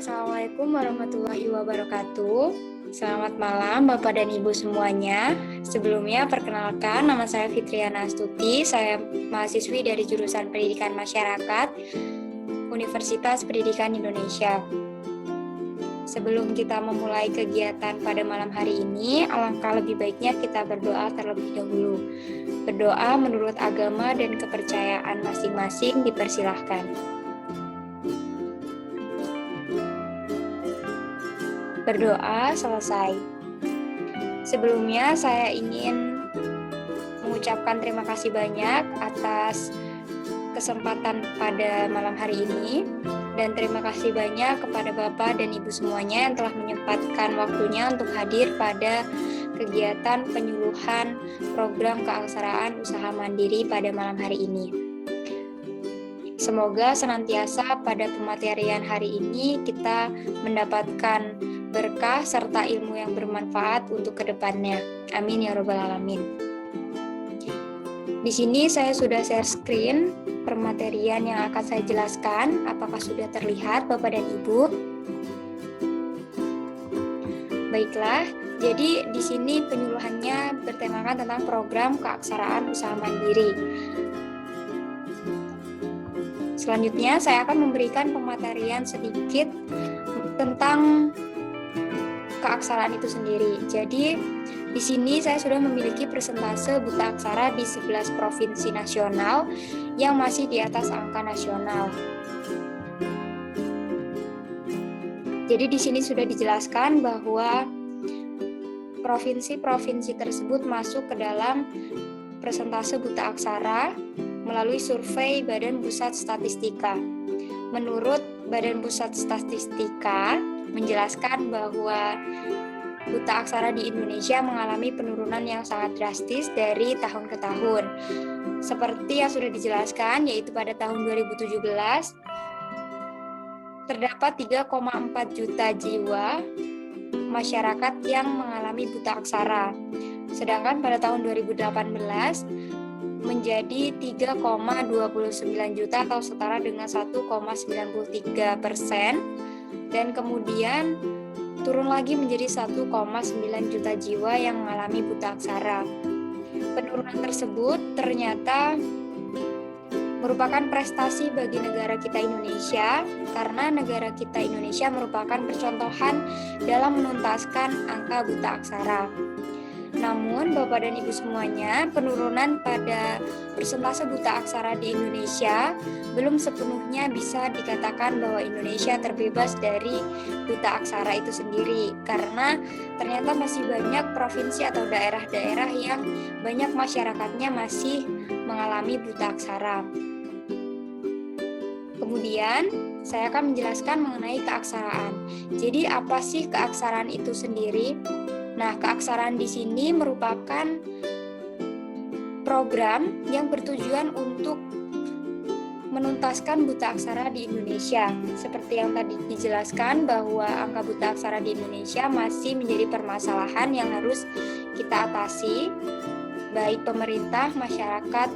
Assalamualaikum warahmatullahi wabarakatuh. Selamat malam Bapak dan Ibu semuanya. Sebelumnya perkenalkan, nama saya Fitriana Astuti. Saya mahasiswi dari jurusan Pendidikan Masyarakat Universitas Pendidikan Indonesia. Sebelum kita memulai kegiatan pada malam hari ini, alangkah lebih baiknya kita berdoa terlebih dahulu. Berdoa menurut agama dan kepercayaan masing-masing dipersilahkan. Berdoa selesai. Sebelumnya saya ingin mengucapkan terima kasih banyak atas kesempatan pada malam hari ini, dan terima kasih banyak kepada Bapak dan Ibu semuanya yang telah menyempatkan waktunya untuk hadir pada kegiatan penyuluhan program keaksaraan usaha mandiri pada malam hari ini. Semoga senantiasa pada pematerian hari ini kita mendapatkan berkah serta ilmu yang bermanfaat untuk kedepannya. Amin ya robbal alamin. Di sini saya sudah share screen permaterian yang akan saya jelaskan. Apakah sudah terlihat Bapak dan Ibu? Baiklah, jadi di sini penyuluhannya bertemakan tentang program keaksaraan usaha mandiri. Selanjutnya saya akan memberikan pematerian sedikit tentang keaksaraan itu sendiri. Jadi di sini saya sudah memiliki persentase buta aksara di 11 provinsi nasional yang masih di atas angka nasional. Jadi di sini sudah dijelaskan bahwa provinsi-provinsi tersebut masuk ke dalam persentase buta aksara melalui survei Badan Pusat Statistika. Menurut Badan Pusat Statistika menjelaskan bahwa buta aksara di Indonesia mengalami penurunan yang sangat drastis dari tahun ke tahun. Seperti yang sudah dijelaskan, yaitu pada tahun 2017 terdapat 3,4 juta jiwa masyarakat yang mengalami buta aksara. Sedangkan pada tahun 2018 menjadi 3,29 juta atau setara dengan 1,93%, dan kemudian turun lagi menjadi 1,9 juta jiwa yang mengalami buta aksara. Penurunan tersebut ternyata merupakan prestasi bagi negara kita Indonesia, karena negara kita Indonesia merupakan percontohan dalam menuntaskan angka buta aksara. Namun, Bapak dan Ibu semuanya, penurunan pada persentase buta aksara di Indonesia belum sepenuhnya bisa dikatakan bahwa Indonesia terbebas dari buta aksara itu sendiri, karena ternyata masih banyak provinsi atau daerah-daerah yang banyak masyarakatnya masih mengalami buta aksara. Kemudian, saya akan menjelaskan mengenai keaksaraan. Jadi, apa sih keaksaraan itu sendiri? Nah, keaksaraan di sini merupakan program yang bertujuan untuk menuntaskan buta aksara di Indonesia. Seperti yang tadi dijelaskan bahwa angka buta aksara di Indonesia masih menjadi permasalahan yang harus kita atasi, baik pemerintah, masyarakat,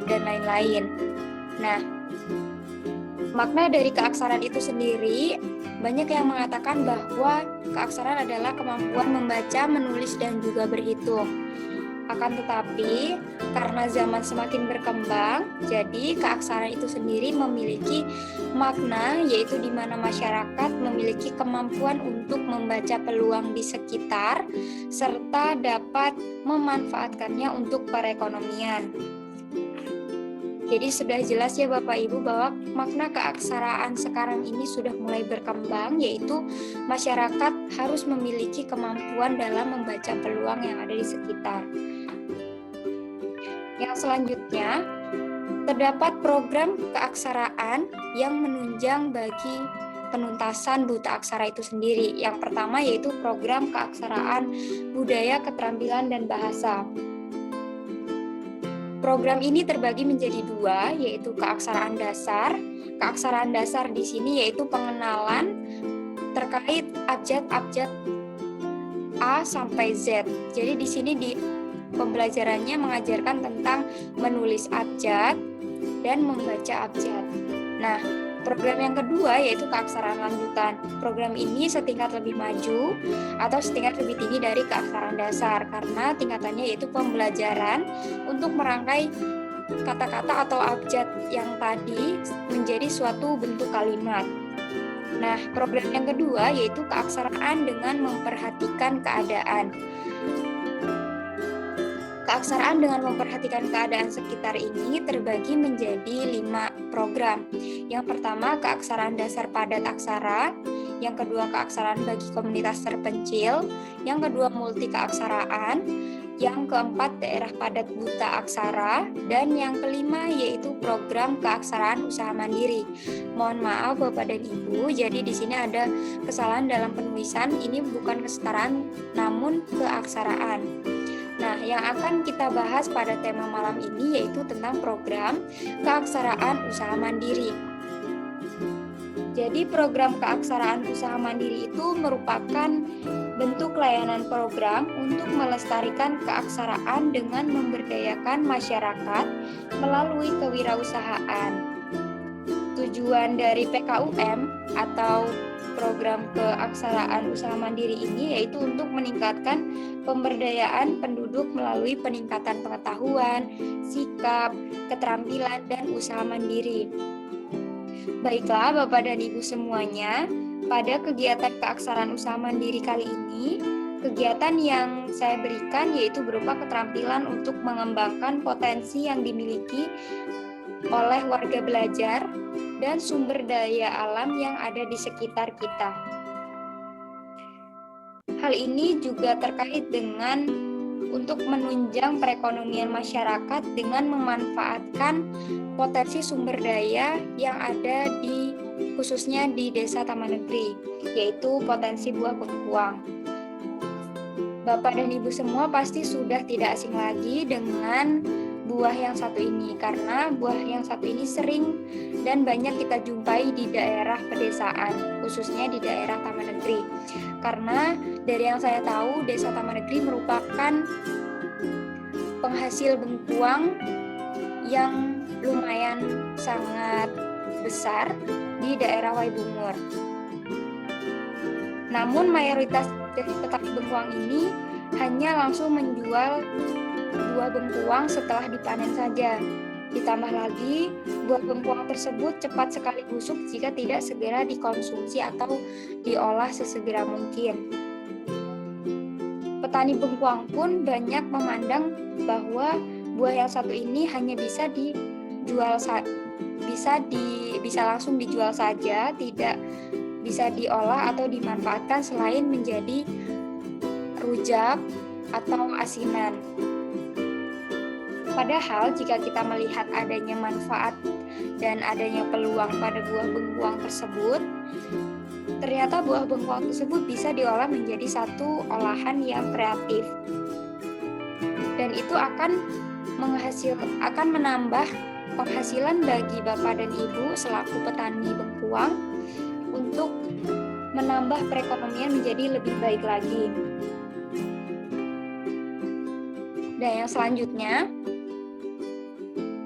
dan lain-lain. Nah, makna dari keaksaraan itu sendiri, banyak yang mengatakan bahwa keaksaraan adalah kemampuan membaca, menulis, dan juga berhitung. Akan tetapi, karena zaman semakin berkembang, jadi keaksaraan itu sendiri memiliki makna, yaitu di mana masyarakat memiliki kemampuan untuk membaca peluang di sekitar, serta dapat memanfaatkannya untuk perekonomian. Jadi sudah jelas ya Bapak Ibu bahwa makna keaksaraan sekarang ini sudah mulai berkembang, yaitu masyarakat harus memiliki kemampuan dalam membaca peluang yang ada di sekitar. Yang selanjutnya, terdapat program keaksaraan yang menunjang bagi penuntasan buta aksara itu sendiri. Yang pertama yaitu program keaksaraan budaya, keterampilan, dan bahasa. Program ini terbagi menjadi dua, yaitu keaksaraan dasar. Keaksaraan dasar di sini yaitu pengenalan terkait abjad-abjad A sampai Z. Jadi di sini pembelajarannya mengajarkan tentang menulis abjad dan membaca abjad. Nah, Program yang kedua yaitu keaksaraan lanjutan. Program ini setingkat lebih maju atau setingkat lebih tinggi dari keaksaraan dasar karena tingkatannya yaitu pembelajaran untuk merangkai kata-kata atau abjad yang tadi menjadi suatu bentuk kalimat. Nah, program yang kedua yaitu keaksaraan dengan memperhatikan keadaan. Keaksaraan dengan memperhatikan keadaan sekitar ini terbagi menjadi 5 program. Yang pertama, keaksaraan dasar padat aksara. Yang kedua, keaksaraan bagi komunitas terpencil. Yang kedua, multi keaksaraan. Yang keempat, daerah padat buta aksara. Dan yang kelima, yaitu program keaksaraan usaha mandiri. Mohon maaf Bapak dan Ibu, jadi di sini ada kesalahan dalam penulisan. Ini bukan kesetaraan, namun keaksaraan. Nah, yang akan kita bahas pada tema malam ini yaitu tentang program keaksaraan usaha mandiri. Jadi program keaksaraan usaha mandiri itu merupakan bentuk layanan program untuk melestarikan keaksaraan dengan memberdayakan masyarakat melalui kewirausahaan. Tujuan dari PKUM atau program keaksaraan usaha mandiri ini yaitu untuk meningkatkan pemberdayaan penduduk melalui peningkatan pengetahuan, sikap, keterampilan, dan usaha mandiri. Baiklah Bapak dan Ibu semuanya, pada kegiatan keaksaraan usaha mandiri kali ini, kegiatan yang saya berikan yaitu berupa keterampilan untuk mengembangkan potensi yang dimiliki oleh warga belajar dan sumber daya alam yang ada di sekitar kita. Hal ini juga terkait dengan untuk menunjang perekonomian masyarakat dengan memanfaatkan potensi sumber daya yang ada di khususnya di Desa Taman Negeri, yaitu potensi buah bengkuang. Bapak dan Ibu semua pasti sudah tidak asing lagi dengan buah yang satu ini, karena buah yang satu ini sering dan banyak kita jumpai di daerah pedesaan, khususnya di daerah Taman Negeri. Karena dari yang saya tahu, Desa Taman Negeri merupakan penghasil bengkuang yang lumayan sangat besar di daerah Waibungur. Namun mayoritas dari petani bengkuang ini hanya langsung menjual buah bengkuang setelah dipanen saja. Ditambah lagi, buah bengkuang tersebut cepat sekali busuk jika tidak segera dikonsumsi atau diolah sesegera mungkin. Petani bengkuang pun banyak memandang bahwa buah yang satu ini hanya bisa bisa langsung dijual saja, tidak bisa diolah atau dimanfaatkan selain menjadi rujak atau asinan. Padahal jika kita melihat adanya manfaat dan adanya peluang pada buah bengkuang tersebut, ternyata buah bengkuang tersebut bisa diolah menjadi satu olahan yang kreatif. Dan itu akan menambah penghasilan bagi Bapak dan Ibu selaku petani bengkuang untuk menambah perekonomian menjadi lebih baik lagi. Dan yang selanjutnya,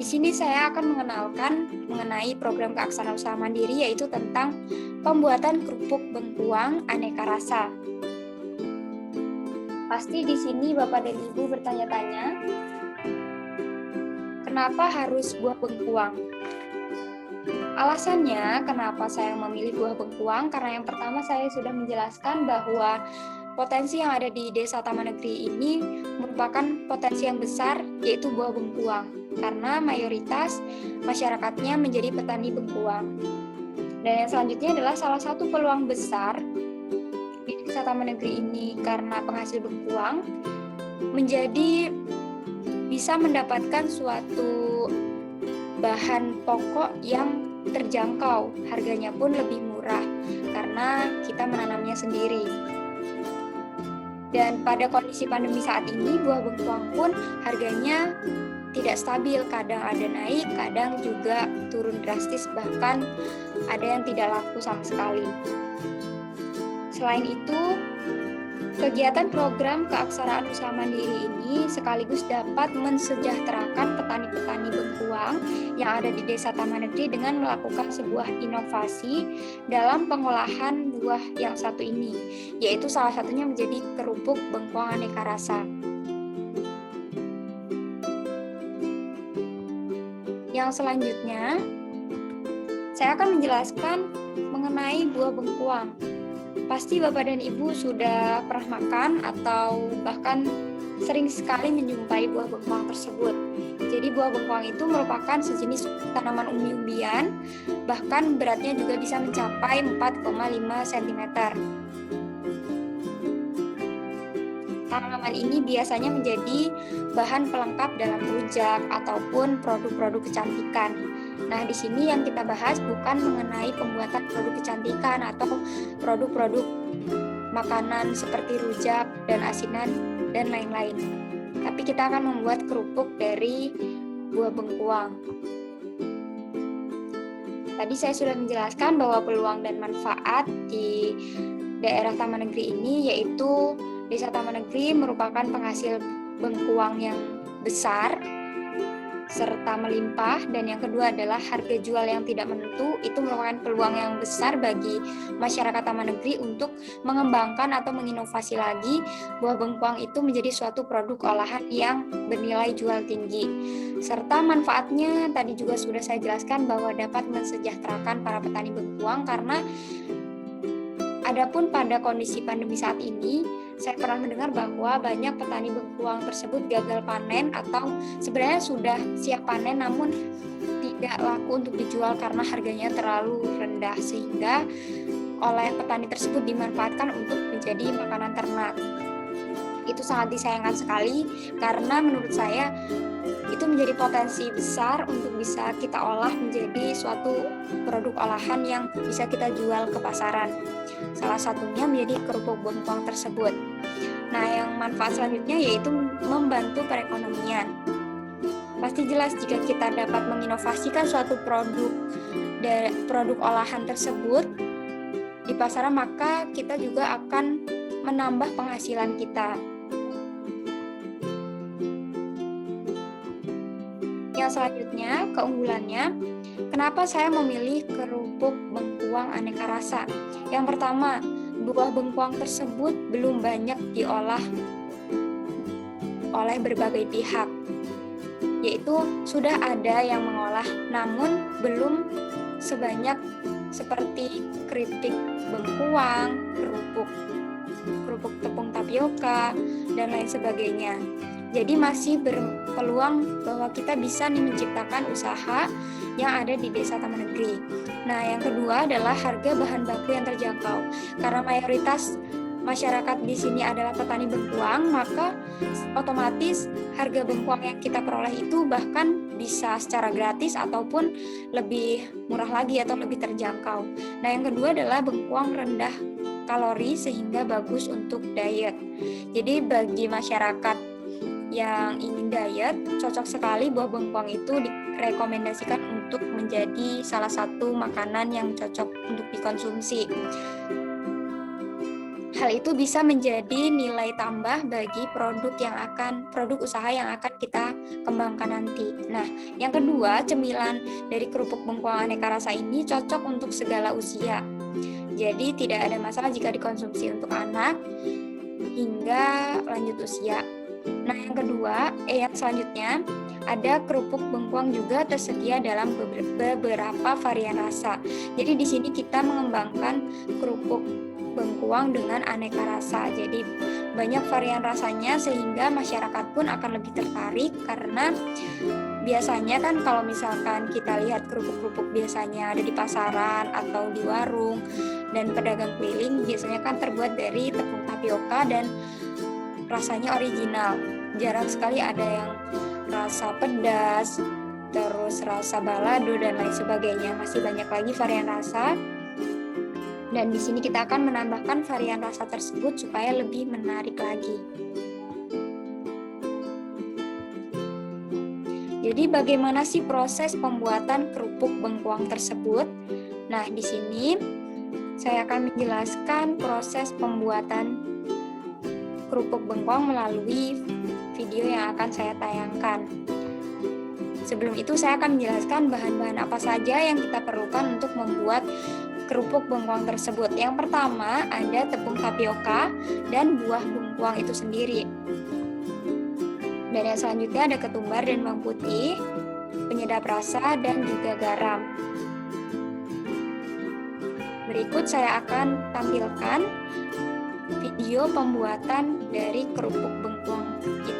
di sini saya akan mengenalkan mengenai program keaksaraan usaha mandiri, yaitu tentang pembuatan kerupuk bengkuang aneka rasa. Pasti di sini Bapak dan Ibu bertanya-tanya, kenapa harus buah bengkuang? Alasannya kenapa saya memilih buah bengkuang, karena yang pertama saya sudah menjelaskan bahwa potensi yang ada di Desa Taman Negeri ini merupakan potensi yang besar, yaitu buah bengkuang, karena mayoritas masyarakatnya menjadi petani bengkuang. Dan yang selanjutnya adalah salah satu peluang besar di Desa Taman Negeri ini karena penghasil bengkuang menjadi bisa mendapatkan suatu bahan pokok yang terjangkau, harganya pun lebih murah karena kita menanamnya sendiri. Dan pada kondisi pandemi saat ini, buah bengkuang pun harganya tidak stabil, kadang ada naik, kadang juga turun drastis, bahkan ada yang tidak laku sama sekali. Selain itu, Kegiatan program keaksaraan usaha mandiri ini sekaligus dapat mensejahterakan petani-petani bengkuang yang ada di Desa Taman Negeri dengan melakukan sebuah inovasi dalam pengolahan buah yang satu ini, yaitu salah satunya menjadi kerupuk bengkuang aneka rasa. Yang selanjutnya, saya akan menjelaskan mengenai buah bengkuang. Pasti Bapak dan Ibu sudah pernah makan atau bahkan sering sekali menjumpai buah bengkuang tersebut. Jadi buah bengkuang itu merupakan sejenis tanaman umbi-umbian, bahkan beratnya juga bisa mencapai 4,5 cm. Tanaman ini biasanya menjadi bahan pelengkap dalam rujak ataupun produk-produk kecantikan. Nah, di sini yang kita bahas bukan mengenai pembuatan produk kecantikan atau produk-produk makanan seperti rujak dan asinan dan lain-lain. Tapi kita akan membuat kerupuk dari buah bengkuang. Tadi saya sudah menjelaskan bahwa peluang dan manfaat di daerah Taman Negeri ini, yaitu Desa Taman Negeri merupakan penghasil bengkuang yang besar serta melimpah, dan yang kedua adalah harga jual yang tidak menentu. Itu merupakan peluang yang besar bagi masyarakat Taman Negeri untuk mengembangkan atau menginovasi lagi buah bengkuang itu menjadi suatu produk olahan yang bernilai jual tinggi. Serta manfaatnya tadi juga sudah saya jelaskan bahwa dapat mensejahterakan para petani bengkuang, karena adapun pada kondisi pandemi saat ini, saya pernah mendengar bahwa banyak petani bengkuang tersebut gagal panen atau sebenarnya sudah siap panen namun tidak laku untuk dijual karena harganya terlalu rendah, sehingga oleh petani tersebut dimanfaatkan untuk menjadi makanan ternak. Itu sangat disayangkan sekali, karena menurut saya itu menjadi potensi besar untuk bisa kita olah menjadi suatu produk olahan yang bisa kita jual ke pasaran. Salah satunya menjadi kerupuk bengkuang tersebut. Nah, yang manfaat selanjutnya yaitu membantu perekonomian. Pasti jelas jika kita dapat menginovasikan suatu produk olahan tersebut di pasaran, maka kita juga akan menambah penghasilan kita. Yang selanjutnya, keunggulannya, kenapa saya memilih kerupuk bengkuang aneka rasa? Yang pertama, buah bengkuang tersebut belum banyak diolah oleh berbagai pihak, yaitu sudah ada yang mengolah, namun belum sebanyak seperti keripik bengkuang, kerupuk tepung tapioka, dan lain sebagainya. Jadi masih berpeluang bahwa kita bisa menciptakan usaha yang ada di Desa Taman Negeri. Nah, yang kedua adalah harga bahan baku yang terjangkau. Karena mayoritas masyarakat di sini adalah petani bengkuang, maka otomatis harga bengkuang yang kita peroleh itu bahkan bisa secara gratis ataupun lebih murah lagi atau lebih terjangkau. Nah, yang kedua adalah bengkuang rendah kalori sehingga bagus untuk diet. Jadi bagi masyarakat yang ingin diet, cocok sekali buah bengkuang itu direkomendasikan untuk menjadi salah satu makanan yang cocok untuk dikonsumsi. Hal itu bisa menjadi nilai tambah bagi produk usaha yang akan kita kembangkan nanti. Nah, yang kedua, cemilan dari kerupuk bengkuang aneka rasa ini cocok untuk segala usia. Jadi tidak ada masalah jika dikonsumsi untuk anak hingga lanjut usia. Nah, yang selanjutnya ada kerupuk bengkuang juga tersedia dalam beberapa varian rasa. Jadi di sini kita mengembangkan kerupuk bengkuang dengan aneka rasa. Jadi banyak varian rasanya sehingga masyarakat pun akan lebih tertarik, karena biasanya kan kalau misalkan kita lihat kerupuk-kerupuk biasanya ada di pasaran atau di warung dan pedagang keliling, biasanya kan terbuat dari tepung tapioka dan rasanya original. Jarang sekali ada yang rasa pedas, terus rasa balado dan lain sebagainya. Masih banyak lagi varian rasa. Dan di sini kita akan menambahkan varian rasa tersebut supaya lebih menarik lagi. Jadi bagaimana sih proses pembuatan kerupuk bengkuang tersebut? Nah, di sini saya akan menjelaskan proses pembuatan kerupuk bengkoang melalui video yang akan saya tayangkan. Sebelum itu saya akan menjelaskan bahan-bahan apa saja yang kita perlukan untuk membuat kerupuk bengkoang tersebut. Yang pertama ada tepung tapioka dan buah bengkoang itu sendiri. Dan yang selanjutnya ada ketumbar dan bawang putih, penyedap rasa, dan juga garam. Berikut saya akan tampilkan video pembuatan dari kerupuk bengkoang itu.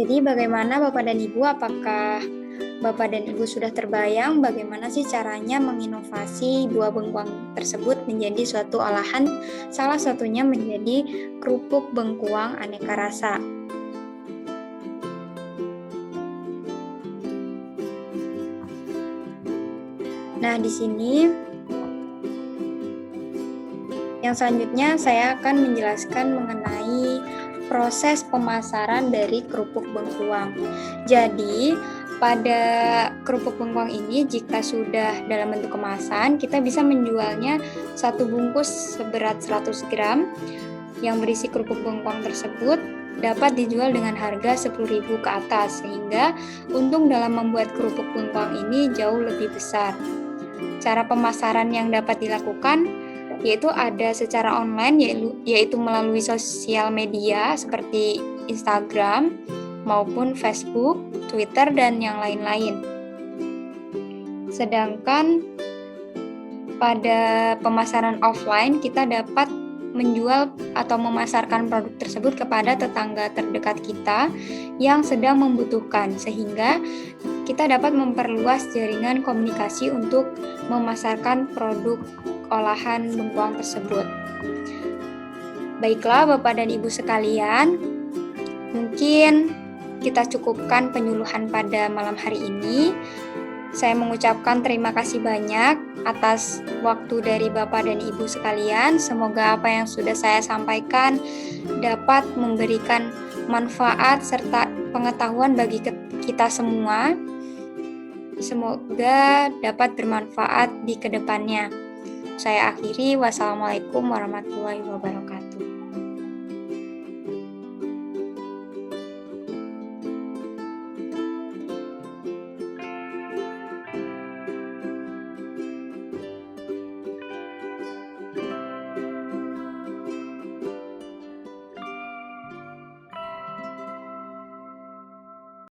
Jadi bagaimana Bapak dan Ibu, apakah Bapak dan Ibu sudah terbayang bagaimana sih caranya menginovasi buah bengkoang tersebut menjadi suatu olahan, salah satunya menjadi kerupuk bengkoang aneka rasa. Nah, di sini yang selanjutnya saya akan menjelaskan mengenai proses pemasaran dari kerupuk bengkoang. Jadi, pada kerupuk bengkoang ini jika sudah dalam bentuk kemasan, kita bisa menjualnya satu bungkus seberat 100 gram yang berisi kerupuk bengkoang tersebut dapat dijual dengan harga 10.000 ke atas, sehingga untung dalam membuat kerupuk bengkoang ini jauh lebih besar. Cara pemasaran yang dapat dilakukan yaitu ada secara online, yaitu melalui sosial media seperti Instagram maupun Facebook, Twitter, dan yang lain-lain. Sedangkan pada pemasaran offline kita dapat menjual atau memasarkan produk tersebut kepada tetangga terdekat kita yang sedang membutuhkan, sehingga kita dapat memperluas jaringan komunikasi untuk memasarkan produk olahan bengkoang tersebut. Baiklah Bapak dan Ibu sekalian, mungkin kita cukupkan penyuluhan pada malam hari ini. Saya mengucapkan terima kasih banyak atas waktu dari Bapak dan Ibu sekalian. Semoga apa yang sudah saya sampaikan dapat memberikan manfaat serta pengetahuan bagi kita semua. Semoga dapat bermanfaat di kedepannya. Saya akhiri, wassalamualaikum warahmatullahi wabarakatuh.